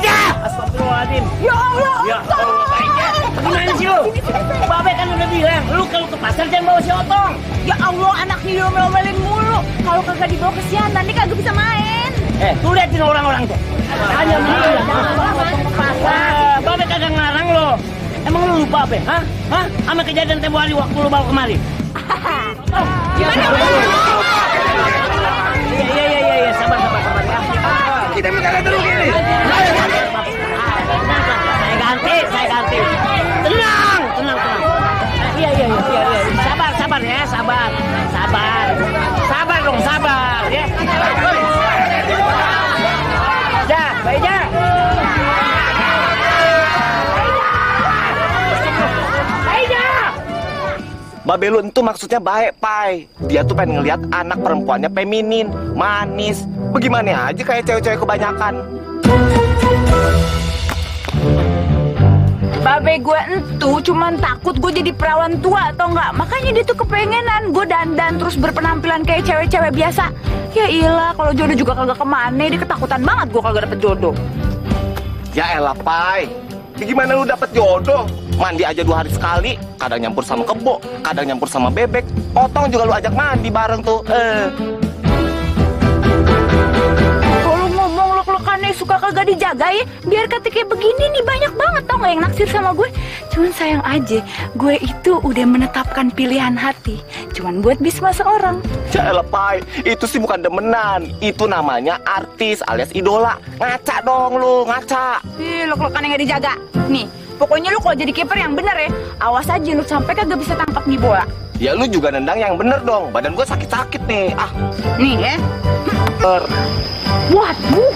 aja. Astagfirullahaladzim. Ya Allah. Ya Allah, Pak Ija. Gimana sih lu? Babe kan udah bilang, lu kalau ke pasar jangan bawa si Otong. Ya Allah, anaknya diomel-omelin mulu. Kalau kagak dibawa kesianan, dia kagak bisa main. Tuh liatin orang-orang tuh. Hanya bilang jangan bawa Otong ke pasar. Babe kagak ngarang lo. Emang lu lupa apa? Hah? Sama kejadian tempoh hari waktu lu bawa kemari. Gimana? Iya, sabar ya. Kita minta dulu gini. Saya ganti. Tenang. Iya. Sabar ya, sabar dong, ya. Baik aja. Babe lu itu maksudnya baik, Pai. Dia tuh pengen ngeliat anak perempuannya feminin, manis. Bagaimana aja kayak cewek-cewek kebanyakan. Babe gue entu cuman takut gue jadi perawan tua atau enggak. Makanya dia tuh kepengenan gue dandan terus berpenampilan kayak cewek-cewek biasa. Ya iyalah, kalau jodoh juga kagak kemana. Dia ketakutan banget gue kagak dapet jodoh. Ya elah, Pai. Gimana lu dapet jodoh? Mandi aja 2 hari sekali. Kadang nyampur sama kebo, kadang nyampur sama bebek. Otong juga lu ajak mandi bareng tuh. Kalau ngomong lok-lokannya suka kagak dijaga ya. Biar kata kayak begini nih banyak banget tau gak yang naksir sama gue. Cuman sayang aja, gue itu udah menetapkan pilihan hati. Cuman buat Bisma seorang. Ya elah, Pai. Itu sih bukan demenan. Itu namanya artis alias idola. Ngaca dong lu, ngaca. Ih, lok-lokannya gak dijaga. Nih, pokoknya lu kalau jadi kiper yang bener ya. Awas aja lu sampai kagak bisa tangkap nih bola. Ya lu juga nendang yang bener dong. Badan gue sakit-sakit nih. Nih ya. Waduh.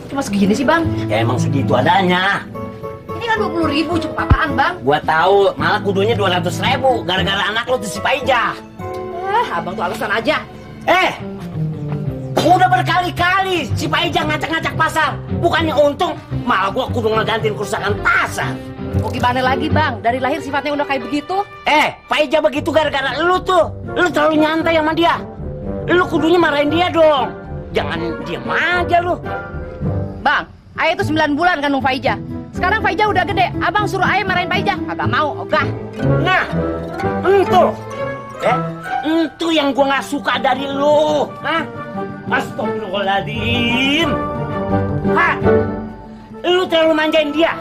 Cuma segini sih, Bang. Ya emang segitu adanya. Ini kan 20.000, cukup apaan, Bang? Gua tahu, malah kudunya 200.000 gara-gara anak lu tuh si Paija. Abang tuh alasan aja. Udah berkali-kali si Paija ngacak-ngacak pasar. Bukannya untung, malah gua kudu ngegantiin kerusakan pasar. Mau gimana lagi, Bang? Dari lahir sifatnya udah kayak begitu. Paija begitu gara-gara lu tuh. Lu terlalu nyantai sama dia. Lu kudunya marahin dia dong. Jangan diam aja lu. Bang, Ayah itu 9 bulan kandung Faija. Sekarang Faija udah gede. Abang suruh Ayah marahin Faija. Kagak mau, ogah. Nah, itu yang gua nggak suka dari lu. Astagfirullahaladzim. Lu terlalu manjain dia.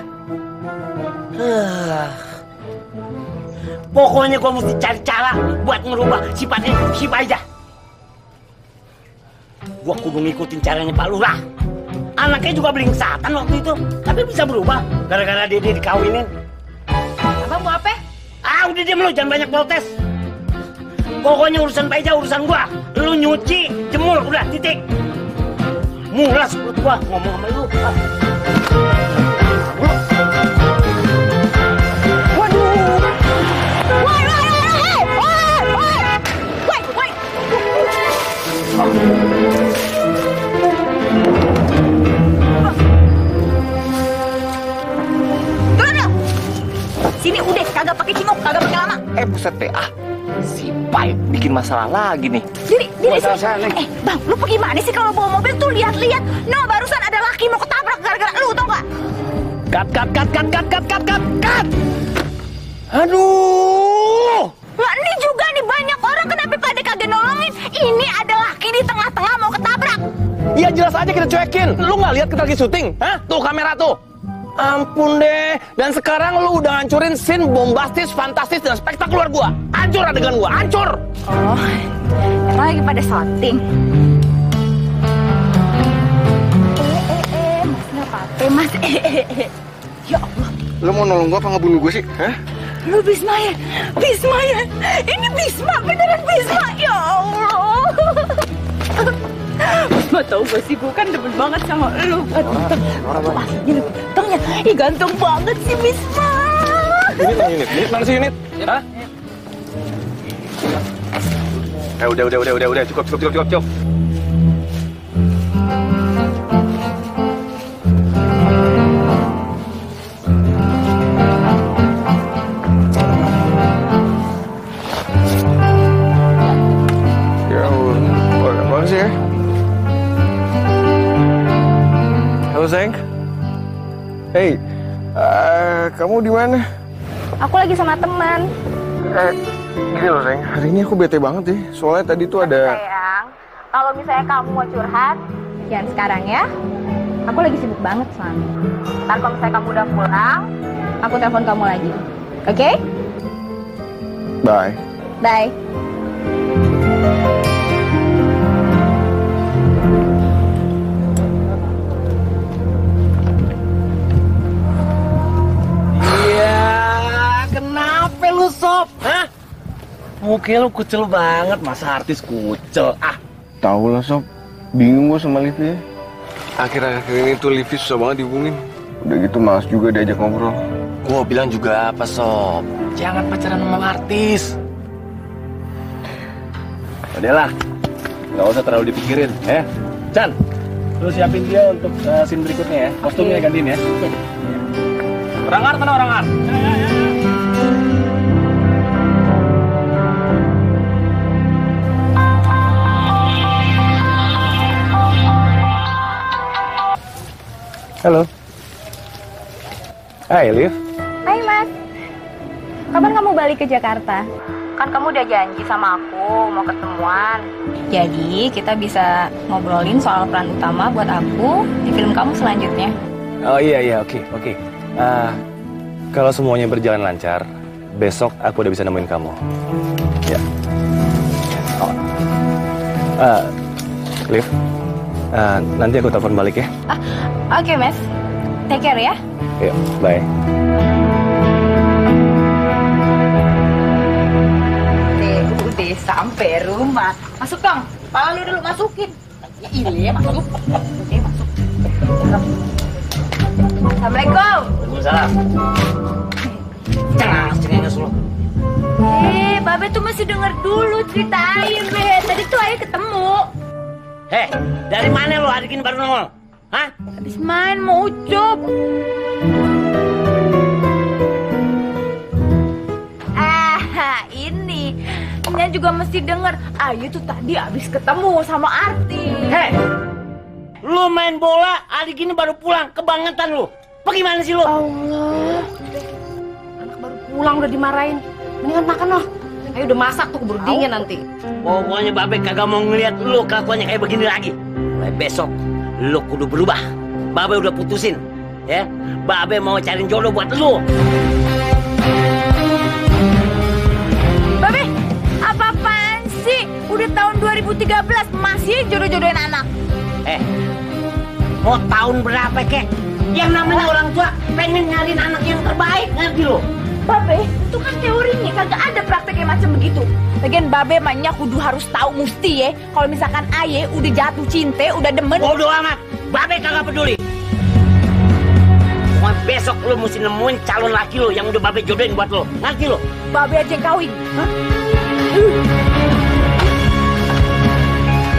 Pokoknya gua mesti cari cara buat ngerubah sifatnya si Faija. Gua kudu ngikutin caranya Pak Lurah. Anaknya juga belingsatan waktu itu, tapi bisa berubah gara-gara dia dikawinin. Abang mau apa? Udah diam lu, jangan banyak protes. Pokoknya urusan Paija urusan gua. Lu nyuci, jemur, udah titik. Mulas perut gua ngomong sama lu. Waduh. Woi. Sini udah, kagak pakai cingok, kagak pakai lama. Buset deh, si Pai bikin masalah lagi nih. Diri sini. Bang, lu gimana sih kalau bawa mobil tuh lihat-lihat? No, barusan ada laki mau ketabrak gara-gara lu, tau gak? Cut. Aduh. Lah, ini juga nih banyak orang kenapa pada kagak nolongin? Ini ada laki di tengah-tengah mau ketabrak. Ya jelas aja kita cuekin. Lu nggak lihat kita lagi syuting? Tuh kamera tuh. Ampun deh. Dan sekarang lu udah ngancurin scene bombastis, fantastis, dan spektakuler gua. Hancur adegan gua, hancur. Oh, emang lagi pada syuting. Mas nggak apa-apa, Mas. Ya Allah. Lu mau nolong gua apa ngebunuh gua sih? Lu Bisma ya? Ini Bisma, beneran Bisma. Ya Allah. Bisma tau gak sih, gue kan demen banget sama lu. Aduh, aslinya lu gantengnya. Ih, ganteng banget sih Bisma. Unit, mana sih unit? Hah? Udah, cukup. Halo sayang. Hey, kamu di mana? Aku lagi sama teman. Gini loh sayang, hari ini aku bete banget deh. Soalnya tadi tuh ada... Sayang, kalau misalnya kamu mau curhat, jangan sekarang ya. Aku lagi sibuk banget soalnya. Ntar kalau misalnya kamu udah pulang, aku telepon kamu lagi. Oke? Bye. Bye. Iya, kenapa lu Sob? Hah? Muka lu kucel banget, masa artis kucel? Ah, Tahu lah Sob, bingung gua sama Livi ya. Akhir-akhir ini tuh Livi susah banget dihubungin. Udah gitu malas juga diajak ngobrol. Gua bilang juga apa, Sob? Jangan pacaran sama artis. udahlah, nggak usah terlalu dipikirin, ya. Chan, lu siapin dia untuk scene berikutnya ya. Kostumnya gantiin ya. Orang mana orang art? Halo. Hai, Liv. Hai Mas. Kapan kamu balik ke Jakarta? Kan kamu udah janji sama aku mau ketemuan. Jadi kita bisa ngobrolin soal peran utama buat aku di film kamu selanjutnya. Oh iya, oke. Kalau semuanya berjalan lancar, besok aku udah bisa nemuin kamu. Ya. Oh. Liv, nanti aku telepon balik ya. Oke Mas. Take care ya. Yuk, bye. Udah sampai rumah. Masuk dong. Kepala lu dulu masukin. Iya, masuk. Oke, masuk. Assalamualaikum. Waalaikumsalam. Cengas lu. Babe tuh masih denger dulu ceritain, Be. Tadi tuh Ayah ketemu. Dari mana lu hari ini baru nongol? Hah? Habis main mau ucup. Ini. Nya juga mesti denger. Ayu tuh tadi habis ketemu sama artis. Lu main bola, hari gini baru pulang, kebangetan lu. Bagaimana sih lu? Allah. Anak baru pulang udah dimarahin. Mendingan makan lah. Ayo udah masak tuh keburu dingin nanti. Pokoknya Babe kagak mau ngeliat lu kelakuannya kayak begini lagi. Mulai besok, lu kudu berubah. Babe udah putusin, ya. Babe mau cariin jodoh buat lu. Babe, apa-apaan sih? Udah tahun 2013 masih jodoh-jodohin anak. Mau tahun berapa kek? Yang namanya orang tua pengen nyariin anak yang terbaik, ngerti lu? Babe, itu kan teorinya, kagak ada prakteknya macam begitu. Lagian Babe mainnya kudu harus tahu mesti ya. Kalau misalkan Aye udah jatuh cinta, udah demen. Bodoh amat, Babe kagak peduli. Pokoknya besok lu mesti nemuin calon laki lu yang udah Babe jodohin buat lu, ngerti lu? Babe aja yang kawin. Hah?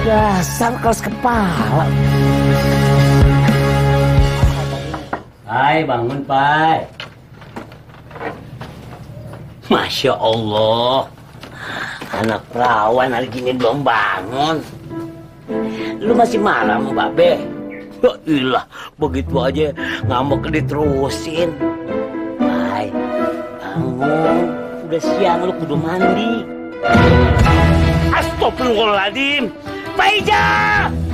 Dasar keras kepala. Hai, bangun, Pai. Masya Allah, anak perawan hari gini belum bangun. Lu masih marah sama Babe? Ya ilah, begitu aja ngambek diterusin. Pai, bangun. Udah siang, lu kudu mandi. Astagfirullahaladzim. Paija,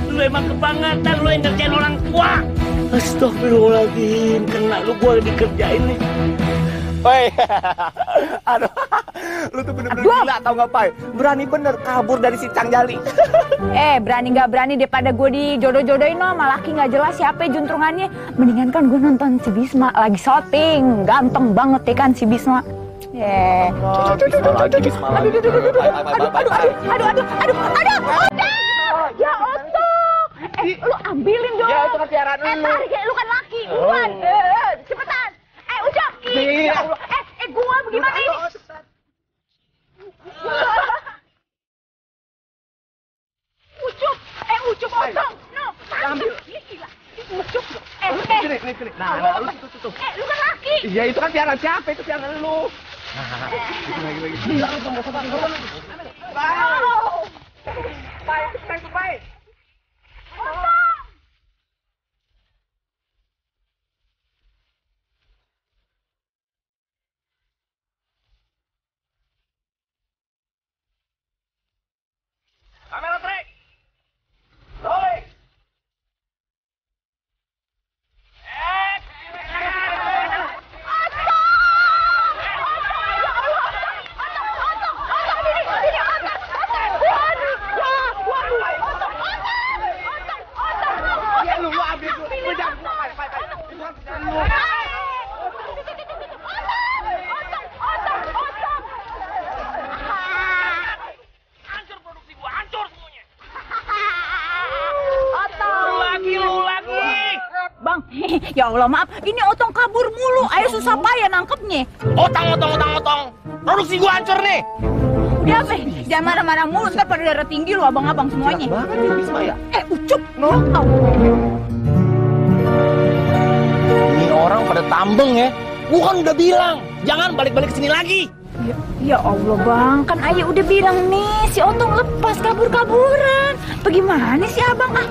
lu emang kebangetan, lu yang ngerjain orang tua. Astagfirullahaladzim, kena lu gua dikerjain nih. Pai, aduh, lu tuh bener-bener gila tau gak Pai? Berani bener kabur dari si Cang Jali. Berani gak berani daripada gue dijodoh-jodohin sama laki gak jelas siapa juntrungannya. Mendingan kan gue nonton si Bisma lagi syuting. Ganteng banget ya kan si Bisma. Aduh. Ya Otto. Lu ambilin dong. Ya itu kan piaraan lu. Tarik ya, lu kan laki. Buruan. Cepetan. Ucap. Ya Allah. Gua bagaimana ini? Ucup Otto. No. Ambil. Gila. Ucup. Sini. Nah, lu tuh. Lu kan laki. Iya itu kan piaraan siapa? Itu piaraan lu. Pai. Hancur produksi gua, hancur semuanya. Lu lagi. Bang, ya Allah maaf, ini Otong kabur mulu. Ayo susah payah nangkepnya. Otong. Produksi gua hancur nih. Udah apa? Jangan marah-marah mulu, ntar pada darah tinggi lu abang-abang semuanya. Banget ya Bisma ya. Ucup. No. Ini orang pada tambeng ya. Gua kan udah bilang, jangan balik-balik ke sini lagi. Ya Allah bang, kan ayah udah bilang nih, si Otong lepas kabur-kaburan. Bagaimana sih abang ah?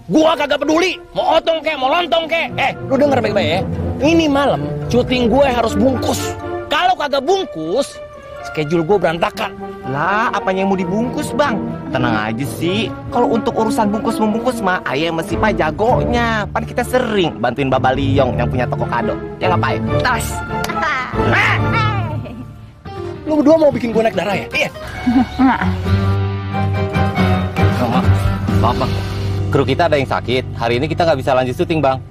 Gua kagak peduli, mau otong kek, mau lontong kek. Lu denger baik-baik ya. Ini malam, syuting gue harus bungkus. Kalau kagak bungkus, schedule gue berantakan. Lah, apanya yang mau dibungkus, Bang? Tenang aja sih. Kalau untuk urusan bungkus-membungkus mah, ayah masih Pak jagonya. Pan kita sering bantuin Baba Liong yang punya toko kado. Ya ngapain? Tas. Lu berdua mau bikin gue naik darah ya? Iya. Maaf, Bang. Kru kita ada yang sakit. Hari ini kita nggak bisa lanjut syuting, Bang.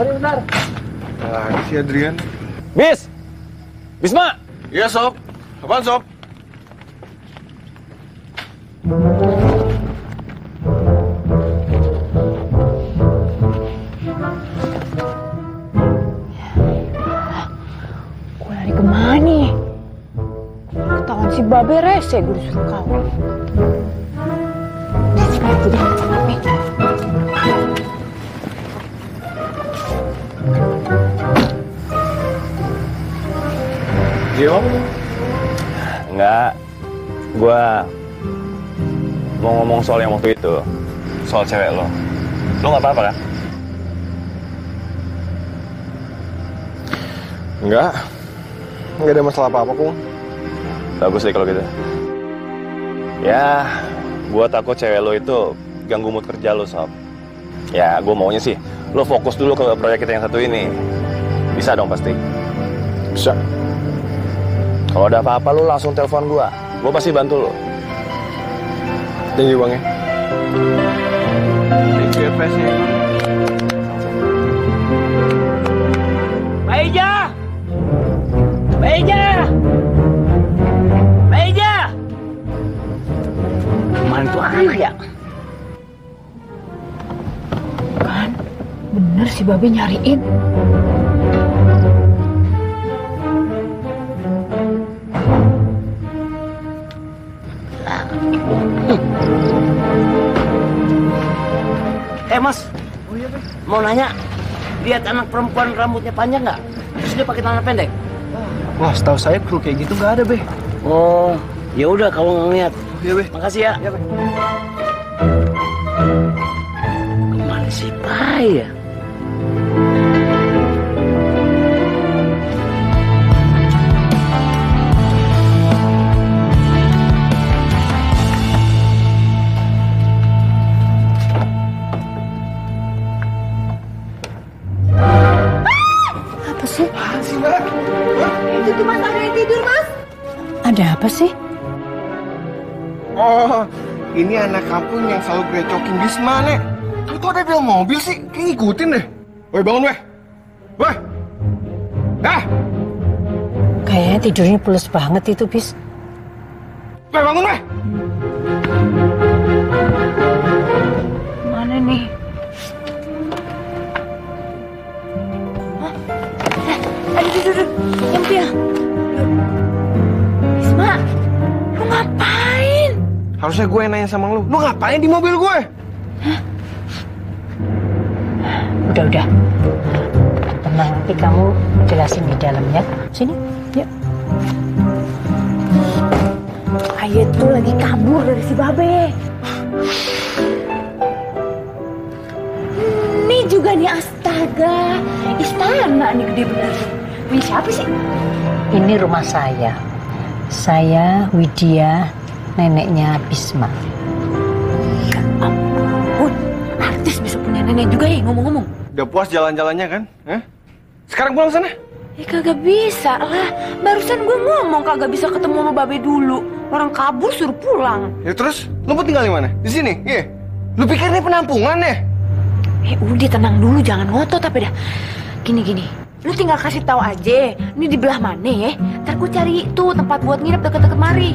Mari bentar. Lagi si Adrian. Bisma. Iya, Sob. Apaan, Sob? Gue lari kemana nih? Ketahuan si Babe rese gue disuruh kawin. Iya, Om? Enggak. Gua mau ngomong soal yang waktu itu. Soal cewek lo. Lo nggak apa-apa kan? Enggak. Enggak ada masalah apa-apa, kok. Bagus deh kalau gitu. Ya, gua takut cewek lo itu ganggu mood kerja lo, Sob. Ya, gua maunya sih lo fokus dulu ke proyek kita yang satu ini. Bisa dong pasti? Bisa. Kalau ada apa-apa lo langsung telepon gua. Gua pasti bantu lo. Thank you, Bang ya. Thank you, advice-nya. Mbak Eja! Mbak Eja! Mbak Eja! Mana tuh anak ya? Bener si Babe nyariin. Mas, mau nanya, lihat anak perempuan rambutnya panjang nggak? Terus dia pakai celana pendek? Wah, setahu saya kru kayak gitu nggak ada, Be. Oh, ya udah kalau nggak ngeliat. Iya, Be. Makasih ya. Iya, Be. Kemana si Pai ya? Itu tuh Mas, ada yang tidur Mas. Ada apa sih? Oh, ini anak kampung yang selalu grecokin Bisma, Nek. Lu kok ada di dalam mobil sih? Kayak ngikutin deh. Woi, bangun, weh. Weh. Kayaknya tidurnya pules banget itu, Bis. Weh, bangun, weh. Mana nih? Aduh, yang dia. Bisma, lu ngapain? Harusnya gue yang nanya sama lu. Lu ngapain di mobil gue? Udah. Tenang, nanti kamu jelasin di dalam ya. Sini, yuk. Ayah tuh lagi kabur dari si Babe. Ini juga nih, astaga. Istana nih gede bener. Ini siapa sih? Ini rumah saya. Saya Widya, neneknya Bisma. Ya ampun, artis bisa punya nenek juga ya ngomong-ngomong. Udah puas jalan-jalannya kan? Hah? Sekarang pulang sana. Ya kagak bisa lah. Barusan gue ngomong kagak bisa ketemu sama Babe dulu. Orang kabur suruh pulang. Ya terus, lu mau tinggal di mana? Di sini? Iya. Lu pikir ini penampungan ya? Udah tenang dulu, jangan ngotot tapi dah. Gini. Lu tinggal kasih tahu aja, ini di belah mana ya? Ntar gue cari tuh tempat buat nginep deket-deket mari.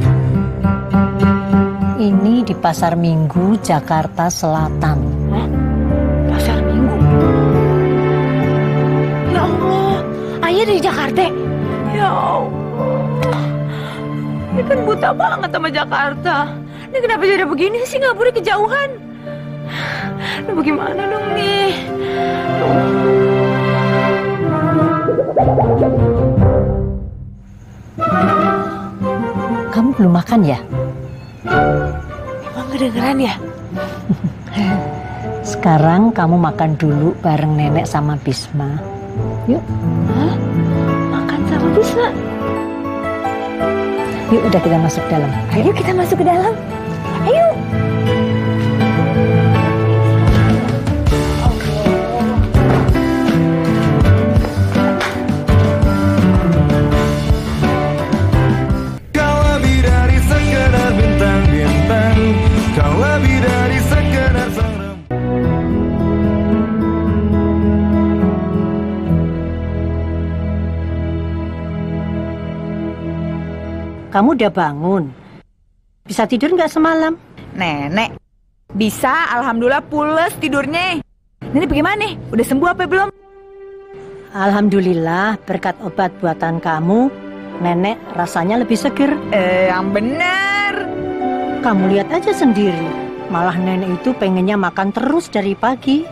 Ini di Pasar Minggu, Jakarta Selatan. Hah? Pasar Minggu? Ya Allah, ayah dari Jakarta? Ya Allah, ini kan buta banget sama Jakarta. Ini kenapa jadi begini sih, nggak boleh kejauhan? Lu bagaimana dong nih? Kamu belum makan ya? Emang kedengeran ya? Sekarang kamu makan dulu bareng nenek sama Bisma. Yuk. Hah? Makan sama Bisma? Yuk, udah kita masuk dalam. Ayo kita masuk ke dalam. Ayo. Kau lebih dari sekedar bintang-bintang. Kau lebih dari sekedar sang Kamu udah bangun? Bisa tidur nggak semalam? Nenek, bisa, alhamdulillah pules tidurnya. Nenek bagaimana? Udah sembuh apa belum? Alhamdulillah, berkat obat buatan kamu, nenek rasanya lebih seger. Yang bener. Kamu lihat aja sendiri, malah nenek itu pengennya makan terus dari pagi.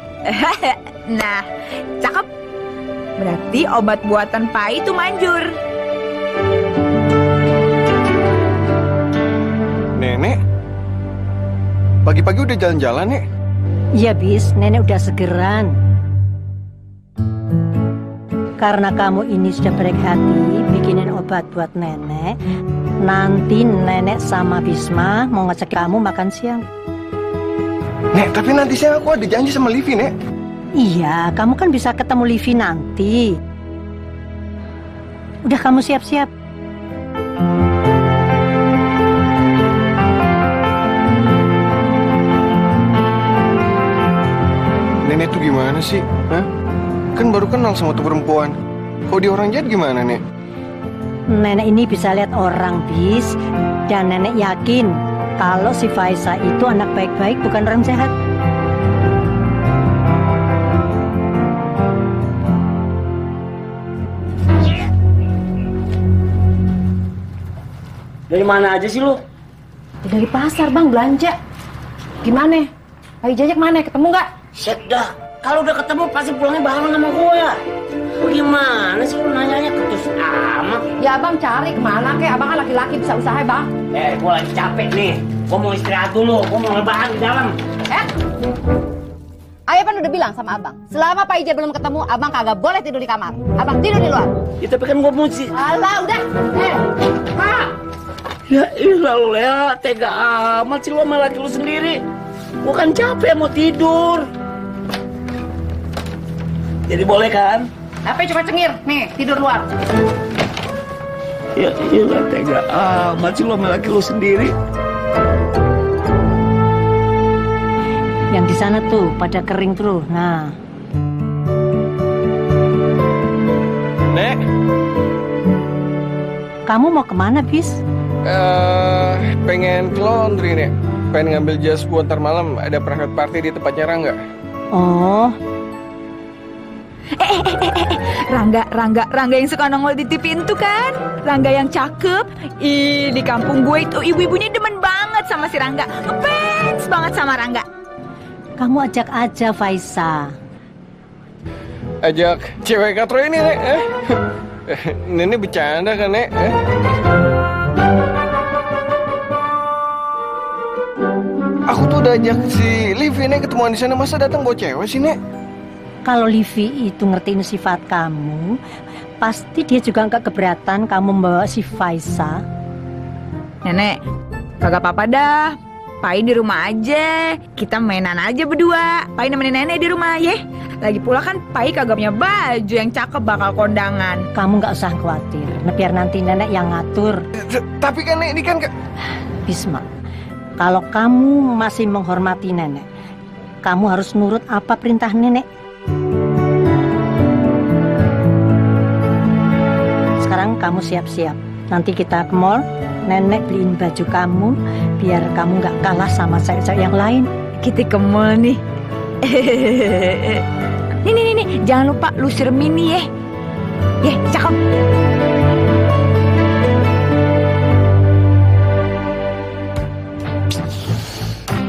Nah, cakep. Berarti obat buatan Pai itu manjur. Nenek, pagi-pagi udah jalan-jalan nih. Iya bis, nenek udah segeran. Karena kamu ini sudah baik hati bikinin obat buat nenek, nanti nenek sama Bisma mau ngecek kamu makan siang. Nek, tapi nanti siang aku ada janji sama Livi, Nek. Iya, kamu kan bisa ketemu Livi nanti. Udah kamu siap-siap. Nenek tuh gimana sih? Hah? Kan baru kenal sama tuh perempuan. Kalau dia orang jahat gimana, Nek? Nenek ini bisa lihat orang, bis. Dan nenek yakin kalau si Faisa itu anak baik-baik, bukan orang jahat. Dari mana aja sih lu? Dari pasar bang, belanja. Gimana? Pak Ijanya kemana? Ketemu nggak? Set dah. Kalau udah ketemu pasti pulangnya barengan sama gue ya. Lu gimana sih lu nanyanya ketus amat? Ya abang cari kemana kek? Abang kan laki-laki bisa usaha bang. Gue lagi capek nih. Gue mau istirahat dulu. Gue mau rebahan di dalam. Ayah kan udah bilang sama abang, selama Pak Ija belum ketemu, abang kagak boleh tidur di kamar. Abang tidur di luar. Ya tapi kan gue mesti. Alah udah. Pak. Ya ilah lu Lea, tega amat sih lu sama laki lu sendiri. Gue kan capek mau tidur. Jadi boleh kan? Apa cuma cengir? Nih, tidur luar. Ya ilah tega amat sih lu sama laki lu sendiri. Yang di sana tuh pada kering terus. Nah, Nek, kamu mau kemana, Bis? pengen ke laundry, Nek. Pengen ngambil jas buat ntar malam. Ada private party di tempatnya Rangga. Oh, Rangga yang suka nongol di TV itu kan? Rangga yang cakep. Ih, di kampung gue itu ibu-ibunya demen banget sama si Rangga. Ngefans banget sama Rangga. kamu ajak aja Faisa. Ajak cewek katro ini, Nek. Ini bercanda kan, Nek? Aku tuh udah ajak si Livi, Nek, ketemuan di sana. Masa datang bawa cewek sih, Nek? Kalau Livi itu ngertiin sifat kamu, pasti dia juga nggak keberatan kamu membawa si Faisa. Nenek, kagak apa-apa dah. Pai di rumah aja. Kita mainan aja berdua. Pai nemenin nenek di rumah, ye. Lagi pula kan Pai kagak punya baju yang cakep bakal kondangan. Kamu nggak usah khawatir. Nah, biar nanti nenek yang ngatur. Tapi kan, Nek, ini kan... Bisma, kalau kamu masih menghormati nenek, kamu harus nurut apa perintah nenek. Sekarang kamu siap-siap. Nanti kita ke mall, nenek beliin baju kamu, biar kamu nggak kalah sama cewek-cewek yang lain. Kita ke mall nih. Nih. Jangan lupa lusir mini, ye. Ye, cakep.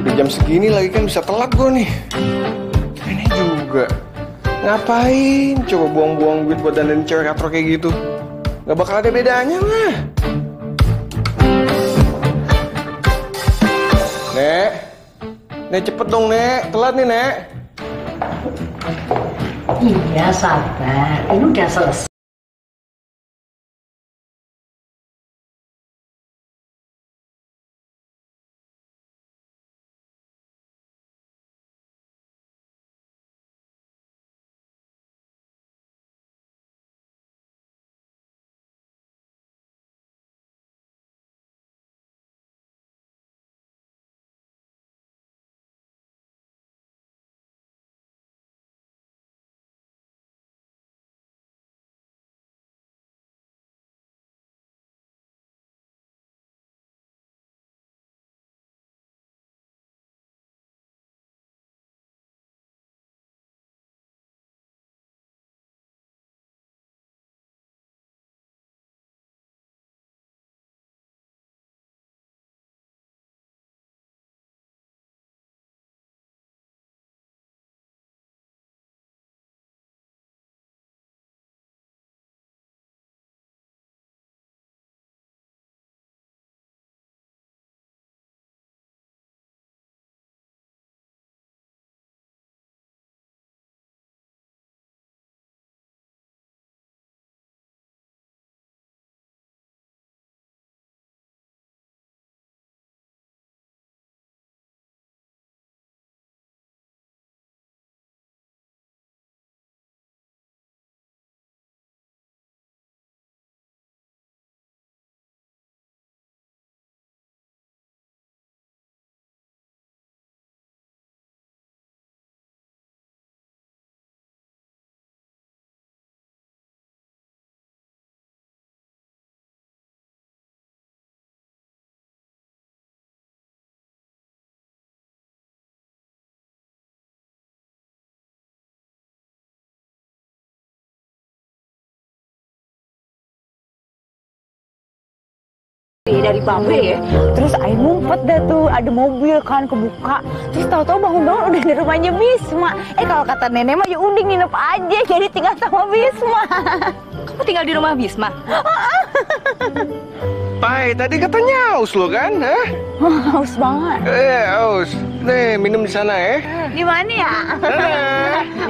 Udah jam segini lagi kan bisa telat gue nih. Ini juga. Ngapain coba buang-buang duit buat dandanin cewek katro kayak gitu? Gak bakal ada bedanya lah. Nek cepet dong, Nek. Telat nih, Nek. Iya, sabar. Ini udah selesai. dari babe ya. Terus Aing ngumpet dah tuh, ada mobil kan kebuka. Terus tahu-tahu bangun-bangun udah di rumahnya Bisma. Kalau kata nenek mah ya udah nginep aja, jadi tinggal sama Bisma. Kamu tinggal di rumah Bisma? Pai, tadi katanya haus lo kan? Hah? Haus banget. Haus. Nih, minum di sana ya. Di mana ya?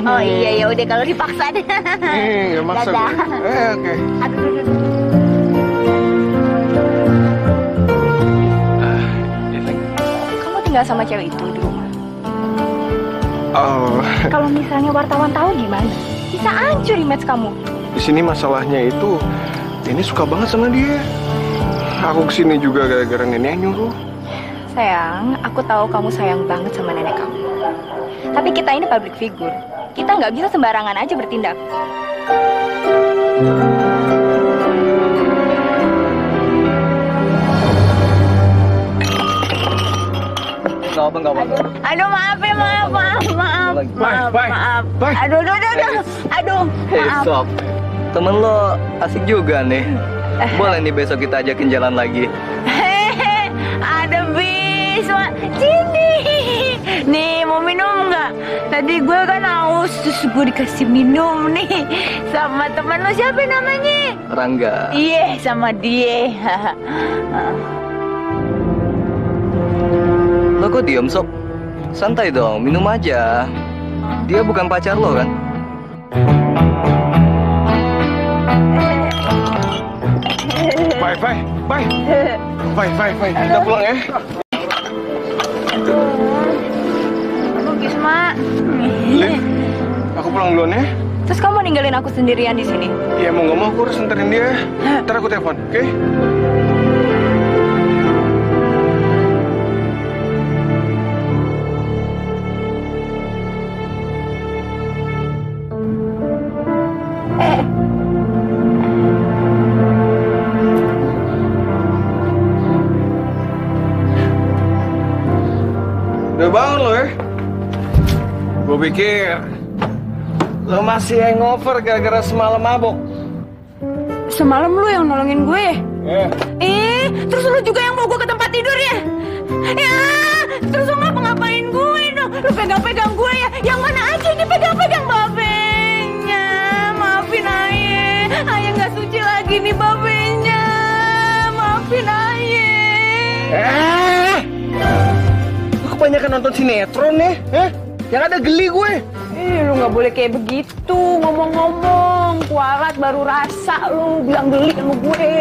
Oh iya ya udah kalau dipaksa deh. Nggak maksa Dadah. gue. Oke. Aduh. Kamu tinggal sama cewek itu di rumah? Oh, Kalau misalnya wartawan tahu gimana? Bisa hancur image kamu. di sini masalahnya itu, ini suka banget sama dia. Aku kesini juga gara-gara nenek nyuruh. Sayang, aku tahu kamu sayang banget sama nenek kamu. Tapi kita ini public figure. Kita nggak bisa sembarangan aja bertindak. Gak apa. Aduh maaf ya, maaf. Bye. Aduh, maaf. Sob, temen lo asik juga nih. Boleh nih besok kita ajakin jalan lagi. Hehehe, ada Bisma. Sini. Nih, mau minum nggak? Tadi gue kan haus, terus gue dikasih minum nih. Sama temen lo siapa namanya? Rangga. Iya, sama dia. Lo kok diem, Sob? Santai dong, minum aja. Dia bukan pacar lo kan? Bye. Kita pulang ya. Aduh, Bisma. Lin, aku pulang duluan ya. Terus kamu ninggalin aku sendirian di sini? Ya mau nggak mau aku harus ntarin dia. Ntar aku telepon, oke? Udah bangun lo ya? Gue pikir lo masih hangover gara-gara semalam mabok. Semalam lu yang nolongin gue. Terus lu juga yang bawa gue ke tempat tidur ya? Ya, terus lu ngapa-ngapain gue dong? Lu pegang-pegang gue ya? Yang mana aja ini pegang-pegang babenya? Maafin Aye. Aye nggak suci lagi nih babenya. Maafin Aye. Lu kebanyakan nonton sinetron ya? Yang ada geli gue. Lu nggak boleh kayak begitu ngomong-ngomong. Kualat baru rasa lu bilang geli sama gue.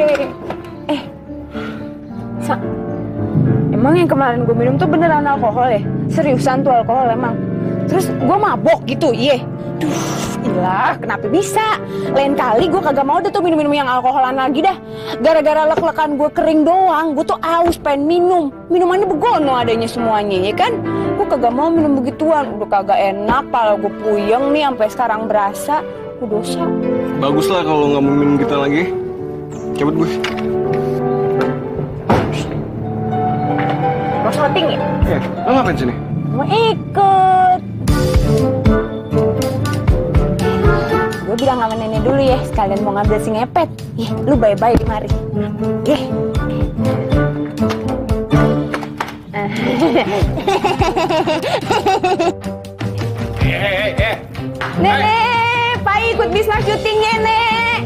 Emang yang kemarin gue minum tuh beneran alkohol ya? Seriusan tuh alkohol emang? Terus gue mabok gitu, iya? Duh, ilah, kenapa bisa? Lain kali gue kagak mau deh tuh minum-minum yang alkoholan lagi dah. Gara-gara lek-lekan gue kering doang, gue tuh aus pengen minum. Minumannya begono adanya semuanya, ya kan? Gue kagak mau minum begituan, udah kagak enak, pala gue puyeng nih sampai sekarang berasa. Gue dosa. Bagus lah kalau nggak mau minum kita lagi. Cabut gue. Mau syuting ya? Lo ngapain sini? Mau ikut. Gue bilang sama nenek dulu ya, sekalian mau ngambil si ngepet. Lu bye-bye di mari. Nenek, Pak ikut Bisma syutingnya, Nek.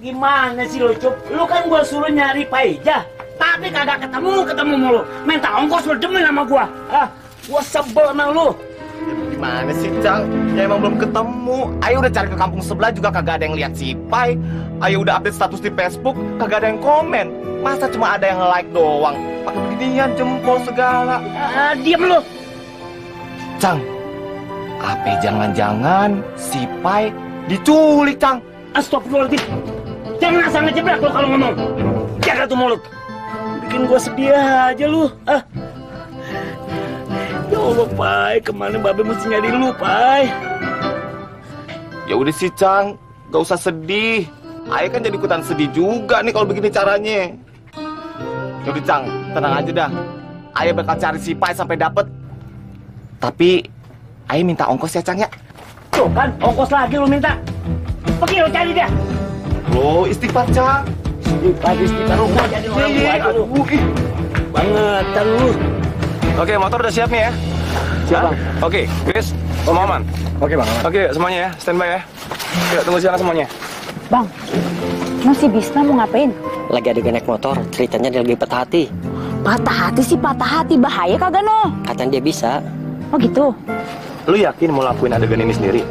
Gimana sih lo, Cup? Lu kan gua suruh nyari Paija, tapi kagak ketemu mulu. Minta ongkos lu demen sama gua. Gua sebel sama lu. Gimana sih, Cang? Ya emang belum ketemu. Ayo udah cari ke kampung sebelah juga kagak ada yang lihat si Pai. Ayo udah update status di Facebook, kagak ada yang komen. Masa cuma ada yang like doang? Pakai beginian jempol segala. Diam lu. Cang, apa jangan-jangan si Pai diculik, Cang? Astagfirullahaladzim. Jangan asal ngejeblak lu kalau ngomong. Jaga tuh mulut. Bikin gua sedih aja lu. Ya Allah, Pai, kemana Babe mesti nyari lu, Pai? Ya udah sih, Cang, gak usah sedih. Ayah kan jadi ikutan sedih juga nih kalau begini caranya. Ya udah, Cang, tenang aja dah. Ayah bakal cari si Pai sampai dapet. Tapi Ayah minta ongkos ya, Cang ya. Tuh kan, ongkos lagi lu minta. Pergi lu cari dia. bro, istighfar, Cang. Istighfar lu gua jadi orang gua aja lu. Bangetan lu. Oke, motor udah siap nih ya. Siap, Bang. Oke, Chris, semua aman. Oke, Bang. Oke, semuanya ya, standby ya. Yuk, tunggu sana semuanya. Bang, si Bisma mau ngapain? Lagi ada naik motor, ceritanya dia lagi patah hati. Patah hati sih patah hati, bahaya kagak no? Katanya dia bisa. Oh gitu? Lu yakin mau lakuin adegan ini sendiri?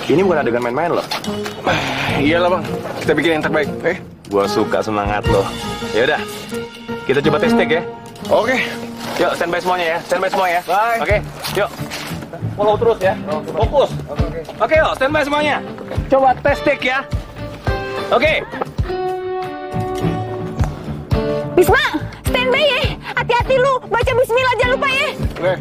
Ini bukan adegan main-main loh. Iyalah, Bang. Kita bikin yang terbaik. Gua suka semangat lo. Ya udah, kita coba tes take ya. Oke. Yuk, standby semuanya ya. Standby semua ya. Bye. Oke, yuk. Follow terus ya. Fokus. Oke, yuk, standby semuanya. Coba tes take ya. Oke. Bisma, standby ya. Hati-hati lu, baca bismillah jangan lupa ya. Oke.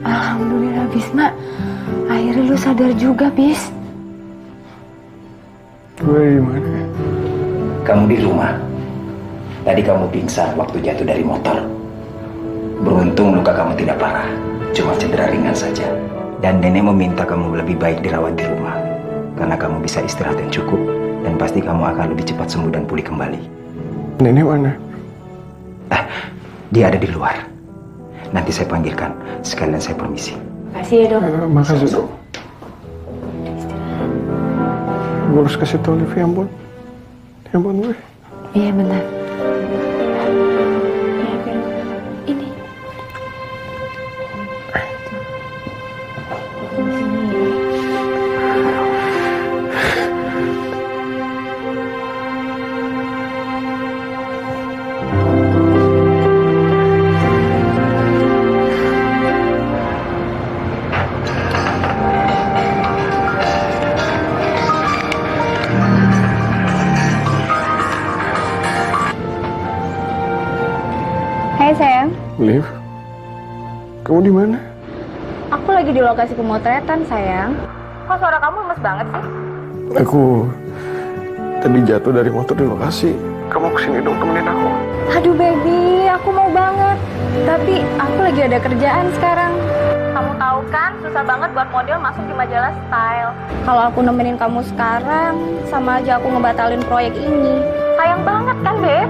Alhamdulillah Bisma, akhirnya lu sadar juga Bis. Gue di mana? Kamu di rumah. Tadi kamu pingsan waktu jatuh dari motor. Beruntung luka kamu tidak parah, cuma cedera ringan saja. Dan nenek meminta kamu lebih baik dirawat di rumah, karena kamu bisa istirahat yang cukup, dan pasti kamu akan lebih cepat sembuh dan pulih kembali. Nenek mana? Dia ada di luar. Nanti saya panggilkan, sekalian saya permisi. Makasih ya dok. Makasih dok. Gue harus kasih tau Olivia handphone gue. Iya benar. Hai sayang, Liv, kamu di mana? aku lagi di lokasi pemotretan sayang. Kok suara kamu lemes banget sih? Aku tadi jatuh dari motor di lokasi. Kamu kesini dong temenin aku. Aduh baby, aku mau banget. Tapi aku lagi ada kerjaan sekarang. Kamu tahu kan, susah banget buat model masuk di majalah style. Kalau aku nemenin kamu sekarang, sama aja aku ngebatalin proyek ini. Sayang banget kan, Beb?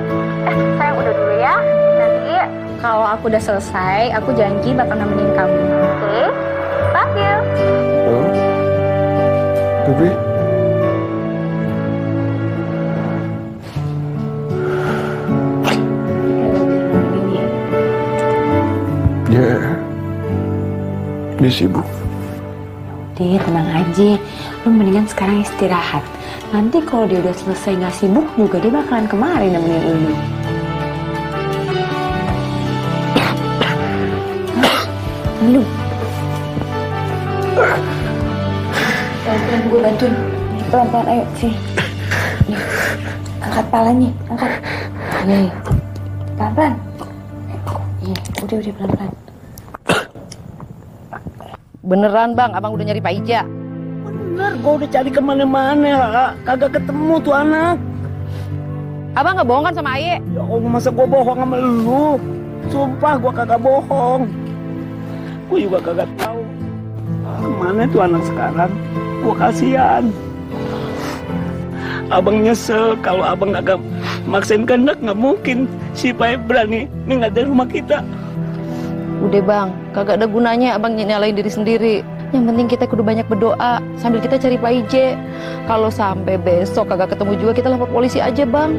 Sayang udah dulu ya. Nanti kalau aku udah selesai, aku janji bakal nemenin kamu. Oke? Love you. Oh. Tapi dia sibuk. Dia tenang aja, lu mendingan sekarang istirahat. Nanti kalau dia udah selesai nggak sibuk juga dia bakalan kemari nemenin lu. Lu. Pelan-pelan gue bantuin. Pelan-pelan ayo sini. Nih. Angkat palanya, angkat. Iya. Pelan-pelan. Iya, udah pelan-pelan. Beneran bang, abang udah nyari Pak Ija. Bener, gua udah cari kemana-mana, kagak ketemu tuh anak. Abang nggak bohong kan sama Aye? Ya Allah, masa gua bohong sama lu? Sumpah gua kagak bohong. Gue juga kagak tahu. Kemana tuh anak sekarang? Gue kasihan. Abang nyesel kalau abang kagak maksain kehendak, nggak mungkin si Pai berani ninggal dari rumah kita. Udah bang, kagak ada gunanya abang nyalain diri sendiri. Yang penting kita kudu banyak berdoa sambil kita cari Pak Ije. Kalau sampai besok kagak ketemu juga, kita lapor polisi aja bang.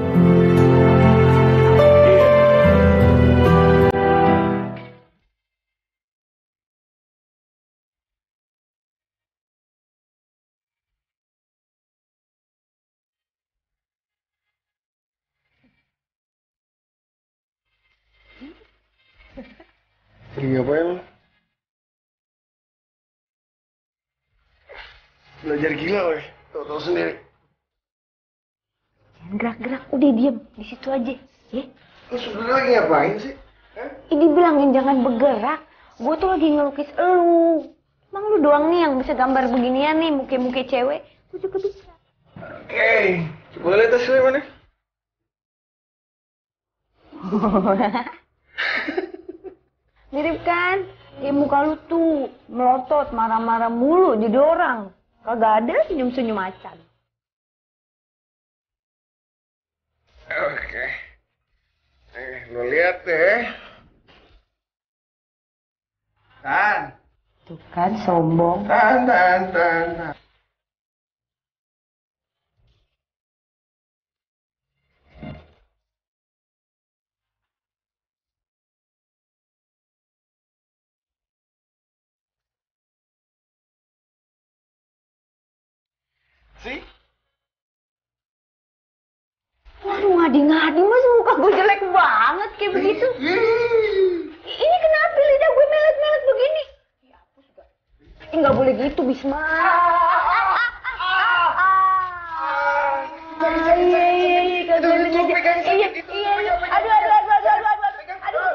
Lagi ngapain lo? Belajar gila weh, tau sendiri. Gerak-gerak, udah diem di situ aja, ya. Lo sebenarnya lagi ngapain sih? Ini bilangin jangan bergerak. Gue tuh lagi ngelukis elu. Emang lu doang nih yang bisa gambar beginian nih, muka-muka cewek. Gue juga bisa. Oke, coba lihat hasilnya mana? Mirip kan? Kayak muka lu tuh melotot, marah-marah mulu jadi orang. Kagak ada senyum-senyum macan. Oke. Lo lihat deh. Tan. Tuh kan sombong. Tan. sih? Waduh, ngadi-ngadi mas, muka gue jelek banget kayak begitu. Ini kenapa lidah gue melet-melet begini? Nggak boleh gitu, Bisma. Aduh.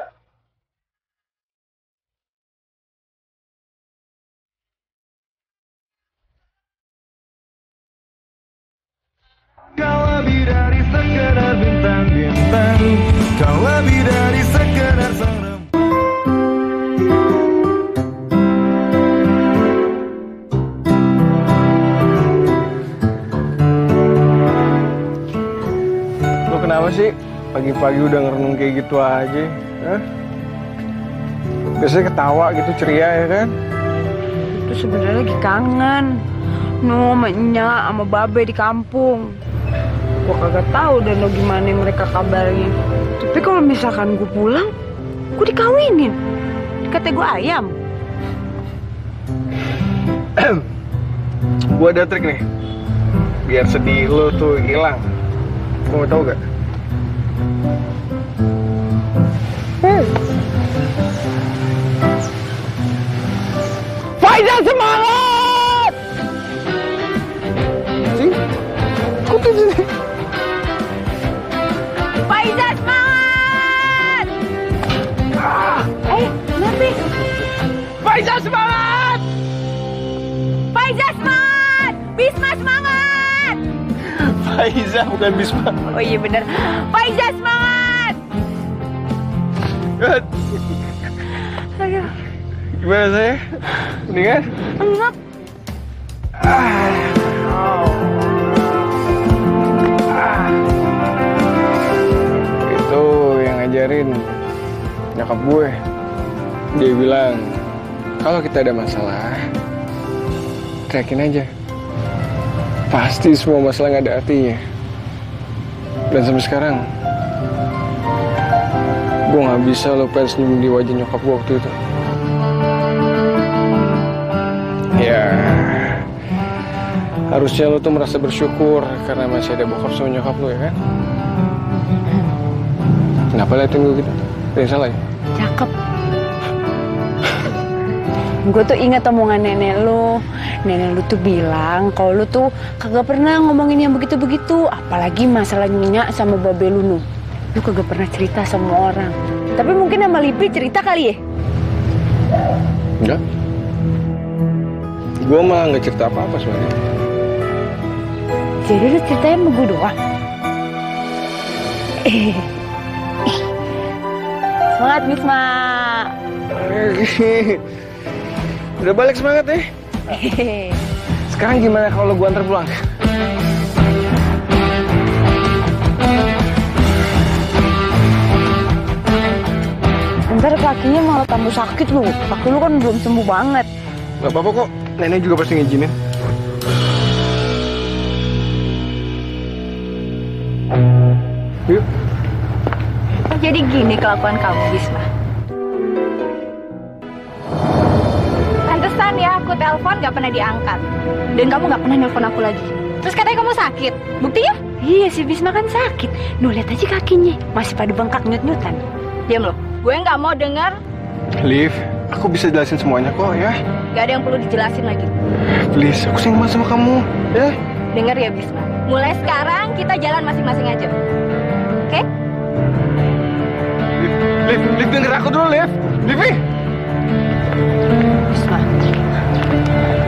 Kau lebih dari sekedar bintang-bintang, kau lebih dari sekedar seorang. Lo kenapa sih pagi-pagi udah ngerenung kayak gitu aja? Hah? Biasanya ketawa gitu ceria ya kan? Itu sebenarnya lagi kangen. No, sama Nya, sama Babe di kampung. Gue kagak tahu dan lo gimana mereka kabarnya. Tapi kalau misalkan gue pulang, gue dikawinin. Kata gue ayam. Gue ada trik nih, biar sedih lo tuh hilang. Lo mau tau gak? Faizal semangat! Ikutin sini. Faizal semangat! Kenapa? Faizal semangat! Faizal semangat! Bisma semangat! Faizal bukan Bisma. Oh iya bener. Faizal semangat! Aduh. Gimana saya? Mendingan? Enggak. Itu yang ngajarin nyokap gue. Dia bilang kalau kita ada masalah, teriakin aja. Pasti semua masalah gak ada artinya. Dan sampai sekarang gue gak bisa lupain senyum di wajah nyokap gue waktu itu. Ya, harusnya lo tuh merasa bersyukur karena masih ada bokap sama nyokap lo ya kan? Kenapa liatin gue gitu? Ada yang salah ya? Cakep. Gue tuh ingat omongan nenek lu. Nenek lu tuh bilang kalau lu tuh kagak pernah ngomongin yang begitu-begitu. Apalagi masalah Nya sama Babe lu. Lu kagak pernah cerita sama orang. Tapi mungkin sama Lipi cerita kali ya? Enggak. Gue malah gak cerita apa-apa sebenarnya. Jadi lu ceritanya sama gue doang? Semangat Bisma. Udah balik semangat ya. Sekarang gimana kalau gua antar pulang? Ntar kakinya malah tambah sakit lu. Kaki lu kan belum sembuh banget. Gak apa-apa kok, nenek juga pasti ngizinin. Yuk. Jadi gini kelakuan kamu, Bisma. Pantesan ya, aku telepon gak pernah diangkat. Dan kamu gak pernah nelpon aku lagi. Terus katanya kamu sakit. Buktinya? Iya, si Bisma kan sakit. Nuh, lihat aja kakinya. Masih pada bengkak nyut-nyutan. Diam loh. Gue gak mau denger. Liv, aku bisa jelasin semuanya kok ya. Gak ada yang perlu dijelasin lagi. Please, aku sayang banget sama kamu. Ya? Dengar ya, Bisma. Mulai sekarang kita jalan masing-masing aja. Oke? Liv, denger aku dulu, Liv. Livi. Bisma.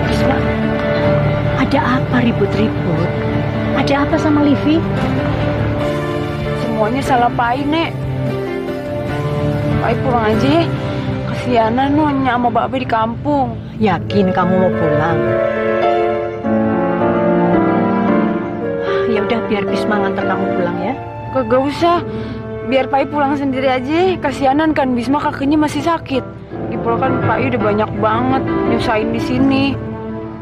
Bisma. Ada apa ribut-ribut? Ada apa sama Livi? Semuanya salah Pai, Nek. Pai pulang aja ya. Kasianan Nonya sama Babe di kampung. Yakin kamu mau pulang? Ya udah, biar Bisma nganter kamu pulang ya. Kagak usah. Biar Pai pulang sendiri aja. Kasianan kan Bisma kakinya masih sakit. Gipul kan Pai udah banyak banget nyusahin di sini.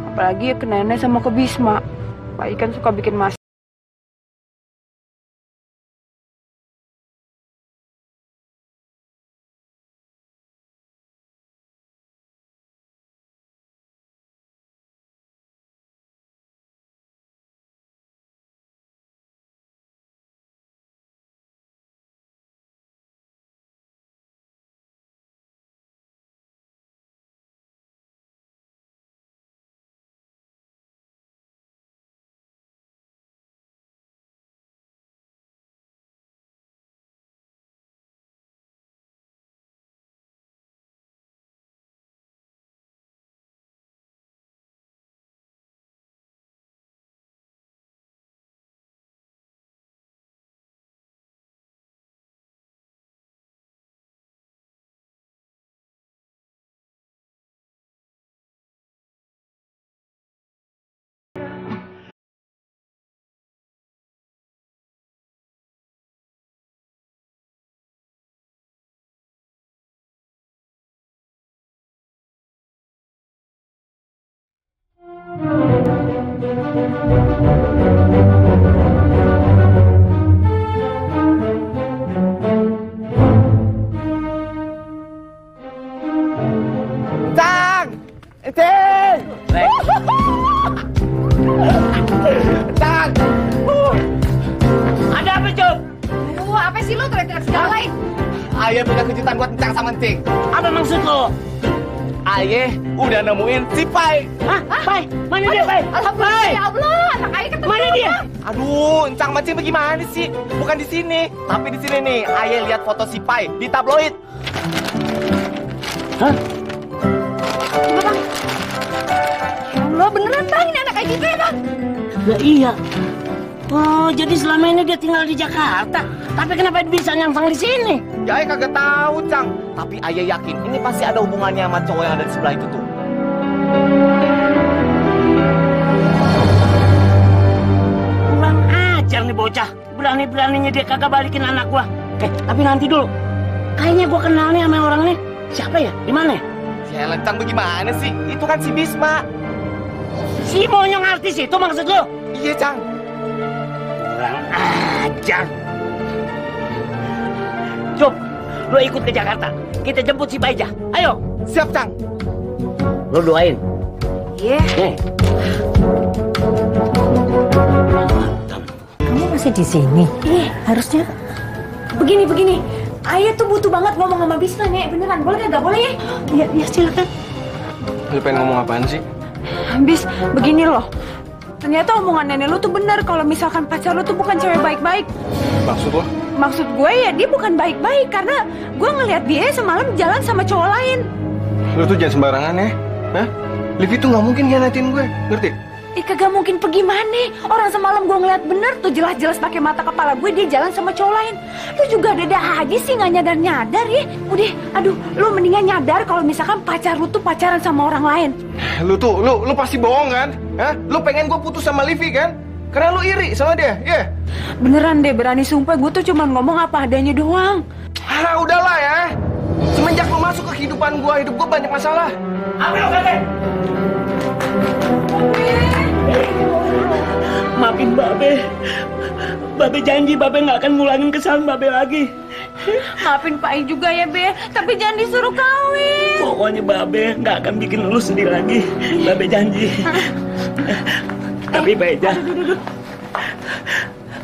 Apalagi ya ke nenek sama ke Bisma. Pai kan suka bikin masalah. Cang! Cing! Cang! Ada apa, Cok? Apa sih lo teriak-teriak segala? Ayah punya kejutan buat Encang sama Encing. Apa maksud lo? Ayah udah nemuin si Pai. Hah? Pai? Mana dia, Pai? Alhamdulillah, ya Allah, anak ayah ketemu. Mana dia? Aduh, Encang sama Encing bagaimana sih? Bukan di sini, tapi di sini nih. Ayah lihat foto si Pai di tabloid. Hah? Coba bang. Ya Allah, beneran bang, ini anak kayak gitu ya bang? Lah iya. Oh, jadi selama ini dia tinggal di Jakarta. Tapi kenapa dia bisa nyamfang di sini? Ya, ayah kagak tahu, Cang. Tapi ayah yakin ini pasti ada hubungannya sama cowok yang ada di sebelah itu tuh. Kurang ajar nih bocah. Berani-beraninya dia kagak balikin anak gua. Tapi nanti dulu. Kayaknya gua kenal nih sama orang nih. Siapa ya? Di mana ya? Ya, Encang bagaimana sih? Itu kan si Bisma. Si monyong artis itu maksud lo? Iya, Cang. Kurang ajar. Cup, lo ikut ke Jakarta. Kita jemput si Baija. Ayo. Siap, Cang. Lo doain. Iya. Nih. Kamu masih di sini? Harusnya Begini. Ayah tuh butuh banget ngomong sama Bisma, Nek. Beneran, boleh nggak? Boleh ya? Ya silakan. Lu pengen ngomong apaan sih? Bis, begini loh. Ternyata omongan nenek lu tuh benar kalau misalkan pacar lu tuh bukan cewek baik-baik. Maksud lo? Maksud gue ya dia bukan baik-baik karena gue ngelihat dia semalam jalan sama cowok lain. Lu tuh jangan sembarangan ya. Hah? Livi tuh nggak mungkin hianatin gue, ngerti? Kagak mungkin pergi mana? Orang semalam gue ngeliat bener tuh jelas-jelas pakai mata kepala gue dia jalan sama cowok lain. Lu juga ada aja sih nggak nyadar-nyadar ya. Udah, aduh, lu mendingan nyadar kalau misalkan pacar lu tuh pacaran sama orang lain. Lu pasti bohong kan? Hah? Lu pengen gue putus sama Livi kan? Karena lu iri sama dia, ya? Beneran deh, berani sumpah gue tuh cuma ngomong apa adanya doang. Ah, udahlah ya. Semenjak lu masuk ke kehidupan gue, hidup gue banyak masalah. Ambil kakek. Maafin Babe. Babe janji Babe nggak akan ngulangin kesalahan Babe lagi. Maafin Pak I juga ya, Be. Tapi jangan disuruh kawin. Pokoknya Babe nggak akan bikin lu sedih lagi. Babe janji. Tapi Beja,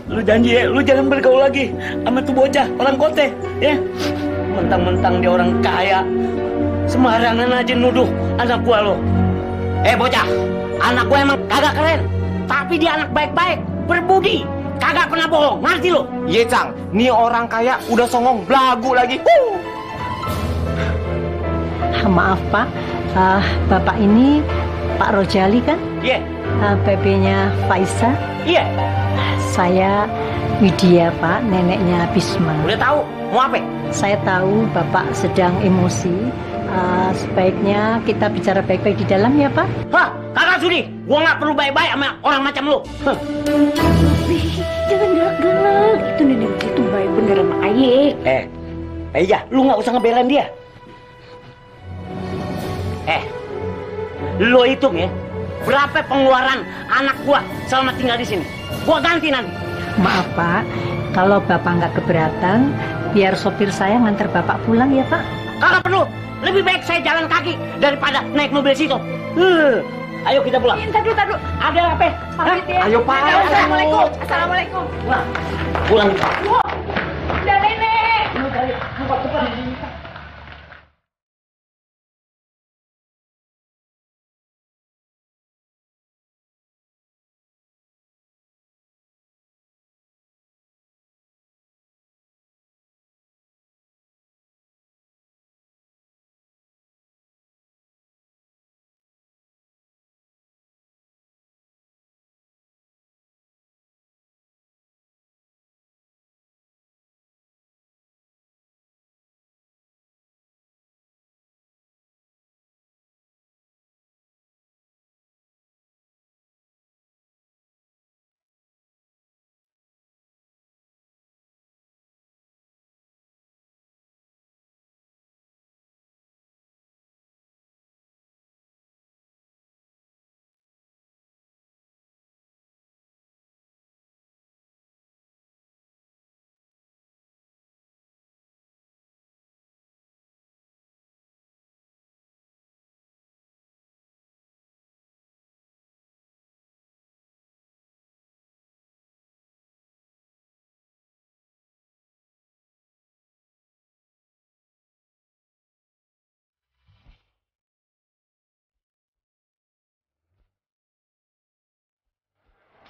lu janji ya, lu jangan bergaul lagi sama tuh bocah orang kote, ya. Mentang-mentang dia orang kaya, sembarangan aja nuduh anak gua lo. Bocah, anak gua emang kagak keren, tapi dia anak baik-baik, berbudi, kagak pernah bohong, ngerti lo? Iya, Cang. Nih orang kaya udah songong belagu lagi. Maaf Pak, Bapak ini Pak Rojali kan? Iya. BB-nya Faisa? Iya. Saya Widya Pak, neneknya Bisma. Udah tahu, mau apa? Saya tahu Bapak sedang emosi. Sebaiknya kita bicara baik-baik di dalam ya Pak. Hah, kagak sudi. Gua nggak perlu baik-baik sama orang macam lu. Jangan galak-galak. Itu nenek itu baik bener sama Aye. Iya, lu nggak usah ngebelain dia. Lu hitung ya, berapa pengeluaran anak gua selama tinggal di sini? Gua ganti nanti. Maaf Pak, kalau Bapak nggak keberatan, biar sopir saya nganter Bapak pulang ya Pak. Kagak perlu. Lebih baik saya jalan kaki daripada naik mobil situ. Ayo kita pulang. Tadu. Ada apa? Pamit ya. Ayo Pak. Assalamualaikum. Assalamualaikum. Nah, pulang. Udah nenek. Lu cari angkot cepat.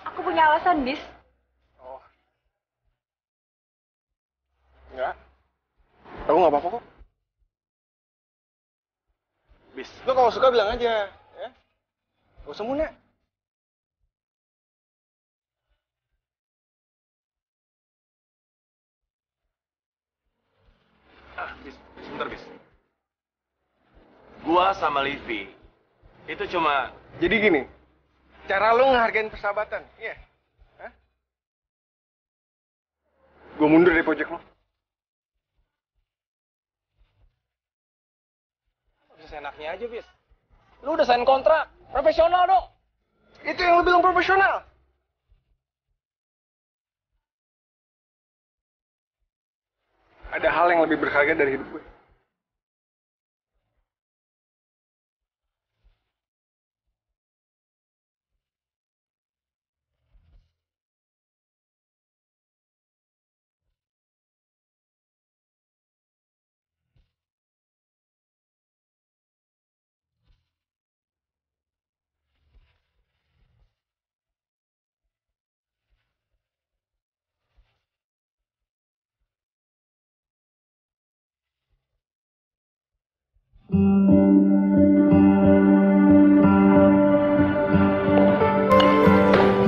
Aku punya alasan, Bis. Enggak. Aku nggak apa-apa kok. Bis, lo kalau suka bilang aja, ya. Gak usah muna. Bis, sebentar bis. Gua sama Livi itu cuma. Jadi gini, cara lo ngehargain persahabatan, iya? Hah? Gue mundur dari project lo. Bisa seenaknya aja, Bis. Lu udah sign kontrak. Profesional dong. Itu yang lo bilang profesional. Ada hal yang lebih berharga dari hidup gue.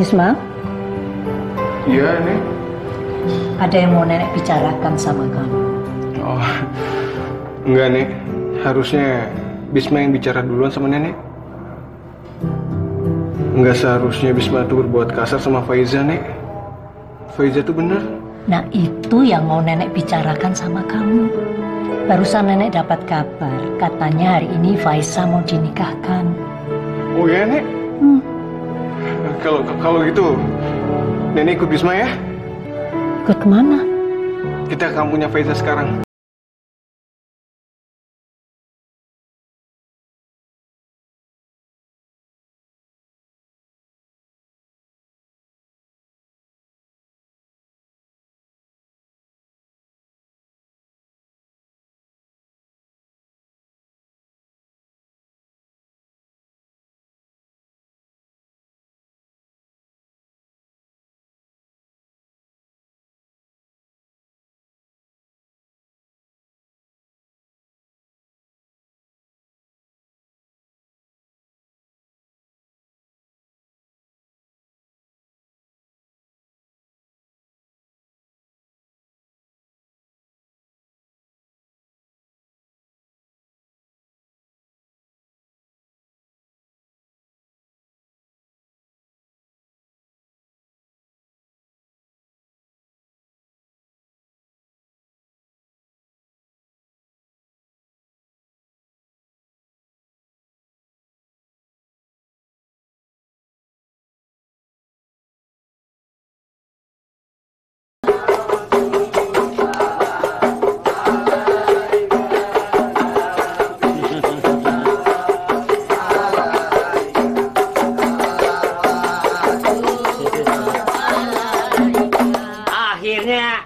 Bisma, Iya, Nek. ada yang mau nenek bicarakan sama kamu. Oh, enggak, Nek. Harusnya Bisma yang bicara duluan sama Nenek. Enggak seharusnya Bisma tuh berbuat kasar sama Faiza, Nek. Faiza tuh bener. Nah, itu yang mau nenek bicarakan sama kamu. Barusan nenek dapat kabar, katanya hari ini Faiza mau dinikahkan. Oh ya, Nek? Kalau gitu, Nenek ikut Bisma ya? Ikut kemana? Kita ke kampungnya Faiza sekarang.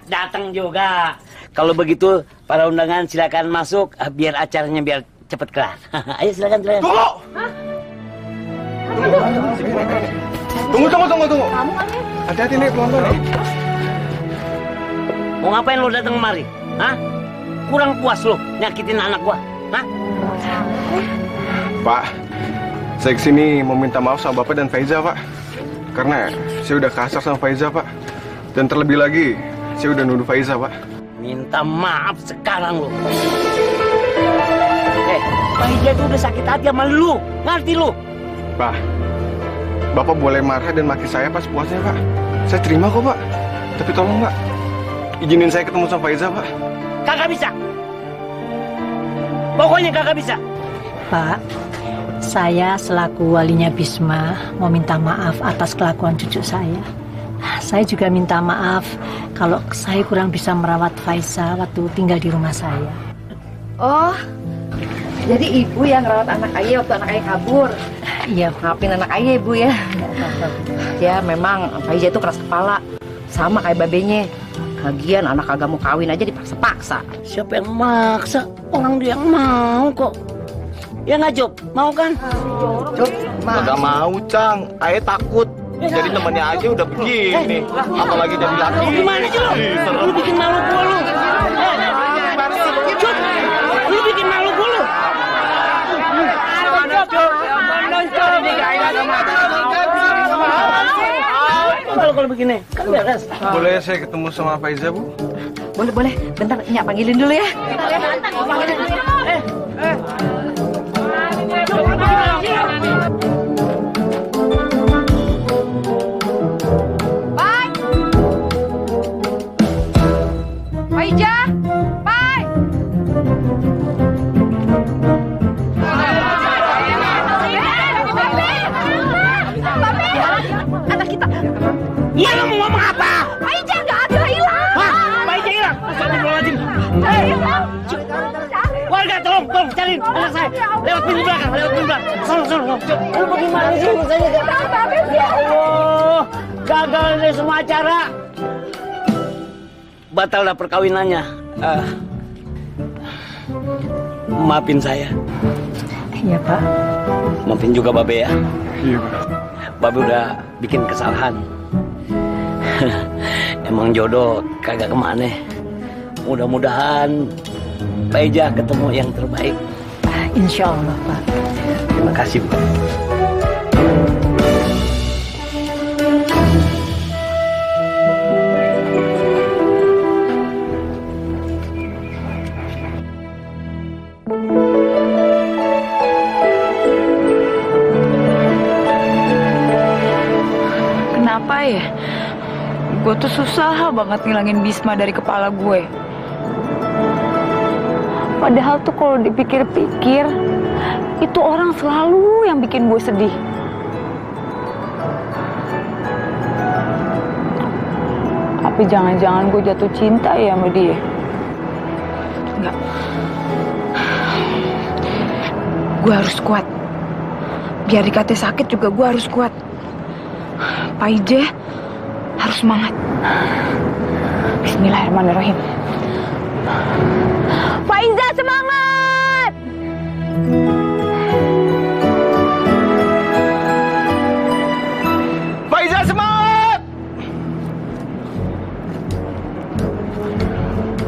Datang juga. Kalau begitu para undangan silakan masuk biar acaranya biar cepet kelar. Ayo silakan. Tunggu. Tunggu. Hati-hati nih pelan-pelan nih. Mau ngapain lo datang kemari? Hah? Kurang puas lo nyakitin anak gua? Hah? Pak, saya kesini mau minta maaf sama Bapak dan Faiza, Pak. Karena saya udah kasar sama Faiza, Pak. Dan terlebih lagi, saya udah nuduh Faiza, Pak. Minta maaf sekarang lo. Faiza tuh udah sakit hati sama lu. Ngerti lu? Pak, Bapak boleh marah dan maki saya pas puasnya, Pak. Saya terima kok, Pak. Tapi tolong, Pak, izinin saya ketemu sama Faiza, Pak. Kagak bisa. Pokoknya kagak bisa. Pak, saya selaku walinya Bisma mau minta maaf atas kelakuan cucu saya. Saya juga minta maaf kalau saya kurang bisa merawat Faiza waktu tinggal di rumah saya. Oh, jadi ibu yang rawat anak ayah waktu anak ayah kabur. Iya, maafin anak ayah ibu ya. Ya memang Faiza itu keras kepala, sama kayak babenya. Lagian anak kagak mau kawin aja dipaksa-paksa. Siapa yang maksa? Orang dia yang mau kok. Ya nggak, Job? Mau kan? Job, nggak mau, Cang. Ayah takut. Jadi temennya aja udah begini. Apalagi jadi laki. Gimana sih lo? Lu bikin malu gua lu. Job, lu bikin malu gua lu. Kalau begini, kan beres. Boleh saya ketemu sama Faiza, Bu? Boleh. Bentar, Nyak panggilin dulu ya. Faiza, Pai. Anak kita. Iya, lo mau ngomong apa? Faiza nggak ada, hilang. Hah? Faiza hilang? Astagfirullahaladzim. Warga, tolong cariin anak saya. Lewat pintu belakang. Sono. Lu bagaimana sih urusannya? Ya Allah, gagal deh semua acara. Batal dah perkawinannya. Maafin saya. Iya, Pak. Maafin juga Babe ya. Iya, Pak. Babe udah bikin kesalahan. Emang jodoh kagak kemana. Mudah-mudahan Faiza ketemu yang terbaik. Insya Allah, Pak. Terima kasih, Bu. ya? Gue tuh susah banget ngilangin Bisma dari kepala gue. Padahal tuh kalau dipikir-pikir, itu orang selalu yang bikin gue sedih. Tapi jangan-jangan gue jatuh cinta ya sama dia. Enggak. Gue harus kuat. Biar dikata sakit juga gue harus kuat. Pak Ije harus semangat. Bismillahirrahmanirrahim. Pak Iza semangat! Pak Iza semangat!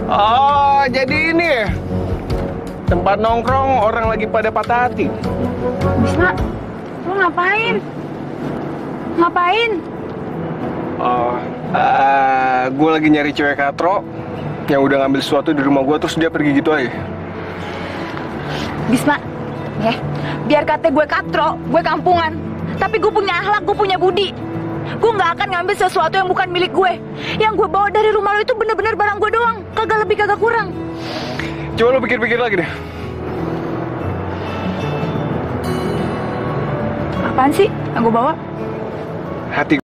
Oh, jadi ini tempat nongkrong orang lagi pada patah hati. Bisma, lu ngapain? Ngapain? Oh, gue lagi nyari cewek katro yang udah ngambil sesuatu di rumah gue terus dia pergi gitu aja. Bisma, ya, biar kata gue katro, gue kampungan. Tapi gue punya akhlak, gue punya budi. Gue nggak akan ngambil sesuatu yang bukan milik gue. Yang gue bawa dari rumah lo itu bener-bener barang gue doang, kagak lebih kagak kurang. Coba lo pikir-pikir lagi deh. Apaan sih yang gue bawa? Hati